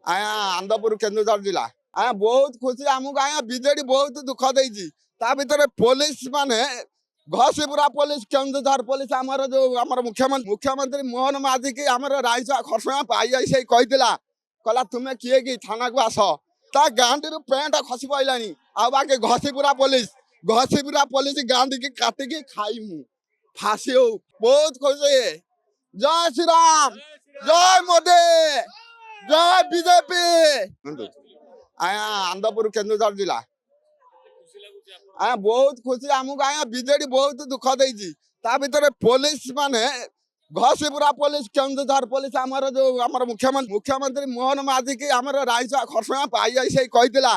ଆଜ୍ଞା ଆନ୍ଦପୁର କେନ୍ଦୁଝର ଜିଲ୍ଲା। ଆଜ୍ଞା ବହୁତ ଖୁସି ଆମକୁ ଆଜ୍ଞା ବିଜେଡି ବହୁତ ଦୁଃଖ ଦେଇଛି। ତା ଭିତରେ ପୋଲିସ ମାନେ ଘସିପୁରା ପୋଲିସ କେନ୍ଦୁଝର ପୋଲିସ ଆମର ଯୋଉ ଆମର ମୁଖ୍ୟମନ୍ତ୍ରୀ ମୋହନ ମାଝୀ ଆମର ରାଇସ ଖରସୁଆ ପାଇଯାଇ ସେଇ କହିଥିଲା କହିଲା ତୁମେ କିଏ କି ଥାନାକୁ ଆସ। ତା ଗାଣ୍ଡିରୁ ପେଣ୍ଟ ଖସି ପଇଲାଣି ଆଉ ବାକି ଘସିପୁରା ପୋଲିସ ଗାଣ୍ଡିକି କାଟିକି ଖାଇମୁ ଫାସି ହଉ ବହୁତ ଖୁସି। ଜୟ ଶ୍ରୀରାମ, ଜୟ ମୋଦି, ଜୟ ବିଜେପି। ଆଜ୍ଞା ଆନ୍ଦପୁର କେନ୍ଦୁଝର ଜିଲ୍ଲା। ଆଜ୍ଞା ବହୁତ ଖୁସି ଆମକୁ ଆଜ୍ଞା ବିଜେଡି ବହୁତ ଦୁଃଖ ଦେଇଛି। ତା ଭିତରେ ପୋଲିସ ମାନେ ଘସିପୁରା ପୋଲିସ କେନ୍ଦୁଝର ପୋଲିସ ଆମର ଯୋଉ ଆମର ମୁଖ୍ୟମନ୍ତ୍ରୀ ମୋହନ ମାଝୀ ଆମର ରାଇସ ଖରସୁଆ ପାଇଯାଇ ସେଇ କହିଥିଲା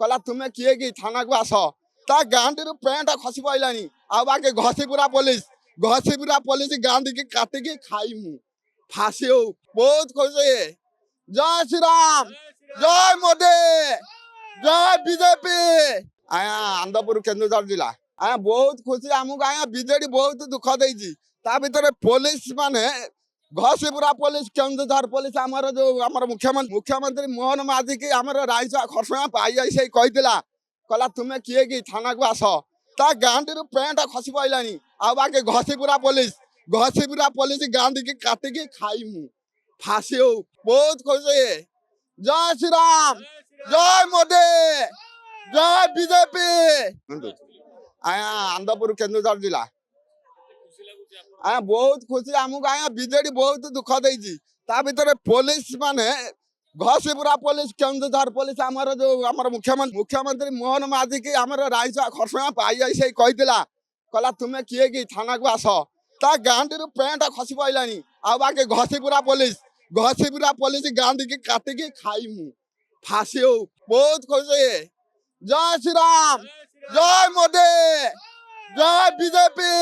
କହିଲା ତୁମେ କିଏ କି ଥାନାକୁ ଆସ। ତା ଗାଣ୍ଡିରୁ ପେଣ୍ଟ ଖସି ପଇଲାଣି ଆଉ ବାକି ଘସିପୁରା ପୋଲିସ ଗାଣ୍ଡିକି କାଟିକି ଖାଇମୁ ଫାସି ହଉ ବହୁତ ଖୁସି। ଜୟ ଶ୍ରୀରାମ, ଜୟ ମୋଦି, ଜୟ ବିଜେପି। ଆଜ୍ଞା ଆନ୍ଦପୁର କେନ୍ଦୁଝର ଜିଲ୍ଲା। ଆଜ୍ଞା ବହୁତ ଖୁସି ଆମକୁ ଆଜ୍ଞା ବିଜେଡି ବହୁତ ଦୁଃଖ ଦେଇଛି। ତା ଭିତରେ ପୋଲିସ ମାନେ ଘସିପୁରା ପୋଲିସ କେନ୍ଦୁଝର ପୋଲିସ ଆମର ଯୋଉ ଆମର ମୁଖ୍ୟମନ୍ତ୍ରୀ ମୋହନ ମାଝୀ ଆମର ରାଇସ ଖରସୁଆ ପାଇଯାଇ ସେଇ କହିଥିଲା କହିଲା ତୁମେ କିଏ କି ଥାନାକୁ ଆସ। ତା ଗାଣ୍ଡିରୁ ପେଣ୍ଟ ଖସି ପଇଲାଣି ଆଉ ବାକି ଘସିପୁରା ପୋଲିସ ଗାଣ୍ଡିକି କାଟିକି ଖାଇମୁ ଫାସି ହଉ ବହୁତ ଖୁସି। ଜୟ ଶ୍ରୀରାମ, ଜୟ ମୋଦି, ଜୟ ବିଜେପି। ଆଜ୍ଞା ଆନ୍ଦପୁର କେନ୍ଦୁଝର ଜିଲ୍ଲା। ଆଜ୍ଞା ବହୁତ ଖୁସି ଆମକୁ ଆଜ୍ଞା ବିଜେଡି ବହୁତ ଦୁଃଖ ଦେଇଛି। ତା ଭିତରେ ପୋଲିସ ମାନେ ଘସିପୁରା ପୋଲିସ କେନ୍ଦୁଝର ପୋଲିସ ଆମର ଯୋଉ ଆମର ମୁଖ୍ୟମନ୍ତ୍ରୀ ମୋହନ ମାଝୀ ଆମର ରାଇସ ଖରସୁଆ ପାଇଯାଇ ସେଇ କହିଥିଲା କହିଲା ତୁମେ କିଏ କି ଥାନାକୁ ଆସ। ତା ଗାଣ୍ଡିରୁ ପେଣ୍ଟ ଖସି ପଇଲାଣି ଆଉ ବାକି ଘସିପୁରା ପୋଲିସ ଗାଣ୍ଡିକି କାଟିକି ଖାଇମୁ ଫାସି ହଉ ବହୁତ ଖୁସି। ଜୟ ଶ୍ରୀରାମ, ଜୟ ମୋଦି, ଜୟ ବିଜେପି।